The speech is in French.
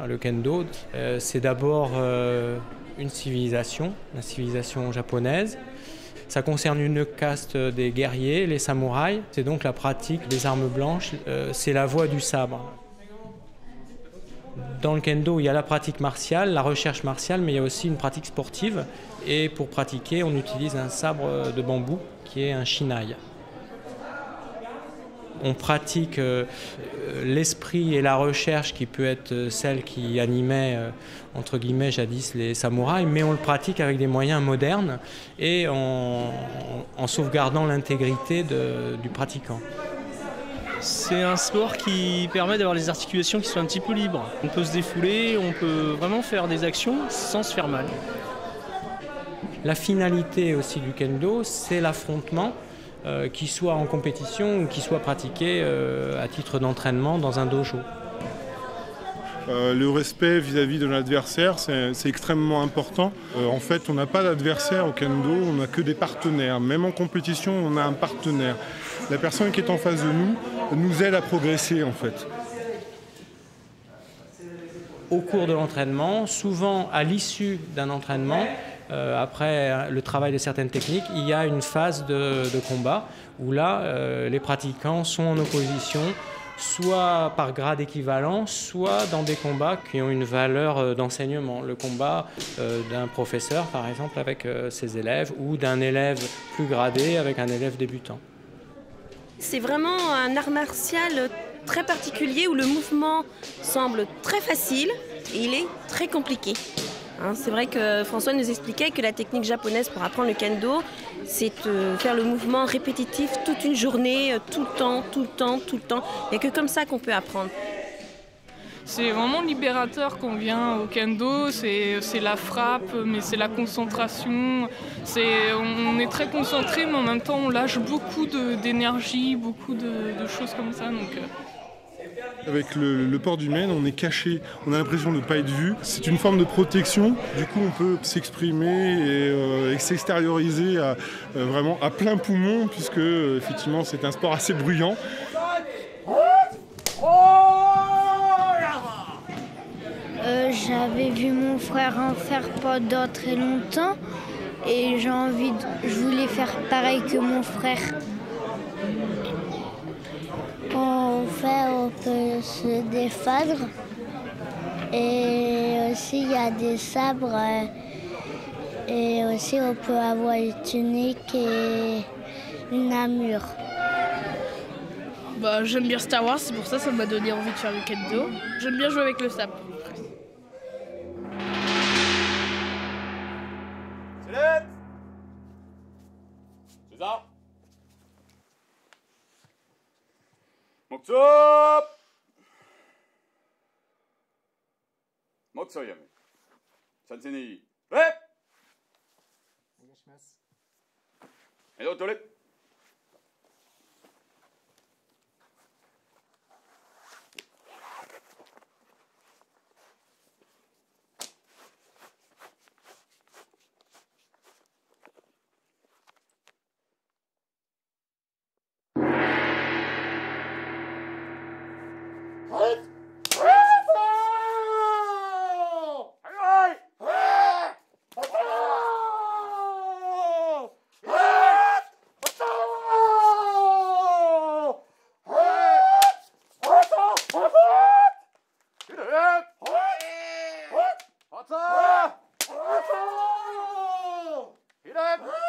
Le kendo, c'est d'abord une civilisation, la civilisation japonaise. Ça concerne une caste des guerriers, les samouraïs. C'est donc la pratique des armes blanches, c'est la voie du sabre. Dans le kendo, il y a la pratique martiale, la recherche martiale, mais il y a aussi une pratique sportive. Et pour pratiquer, on utilise un sabre de bambou qui est un shinai. On pratique l'esprit et la recherche qui peut être celle qui animait, entre guillemets, jadis les samouraïs, mais on le pratique avec des moyens modernes et en sauvegardant l'intégrité du pratiquant. C'est un sport qui permet d'avoir les articulations qui sont un petit peu libres. On peut se défouler, on peut vraiment faire des actions sans se faire mal. La finalité aussi du kendo, c'est l'affrontement, qu'il soit en compétition ou qu'il soit pratiqué à titre d'entraînement dans un dojo. Le respect vis-à-vis de l'adversaire, c'est extrêmement important. En fait, on n'a pas d'adversaire au kendo, on n'a que des partenaires. Même en compétition, on a un partenaire. La personne qui est en face de nous aide à progresser, en fait. Au cours de l'entraînement, souvent à l'issue d'un entraînement, après le travail de certaines techniques, il y a une phase de combat où là, les pratiquants sont en opposition, soit par grade équivalent, soit dans des combats qui ont une valeur d'enseignement. Le combat d'un professeur, par exemple, avec ses élèves, ou d'un élève plus gradé avec un élève débutant. C'est vraiment un art martial très particulier où le mouvement semble très facile et il est très compliqué. C'est vrai que François nous expliquait que la technique japonaise pour apprendre le kendo, c'est faire le mouvement répétitif toute une journée, tout le temps. Il n'y a que comme ça qu'on peut apprendre. C'est vraiment libérateur quand on vient au kendo, c'est la frappe, mais c'est la concentration. On est très concentré, mais en même temps on lâche beaucoup d'énergie, beaucoup de choses comme ça. Avec le port du men, on est caché, on a l'impression de ne pas être vu. C'est une forme de protection, du coup on peut s'exprimer et s'extérioriser vraiment à plein poumon, puisque effectivement c'est un sport assez bruyant. J'avais vu mon frère en faire pendant très longtemps et je voulais faire pareil que mon frère. On peut se défendre et aussi il y a des sabres et aussi on peut avoir une tunique et une armure. J'aime bien Star Wars, c'est pour ça m'a donné envie de faire le kendo. J'aime bien jouer avec le sabre. C'est ça. Mokso! Mokso yame. Sensei ni. Prêt? Et aux toilettes. Get up!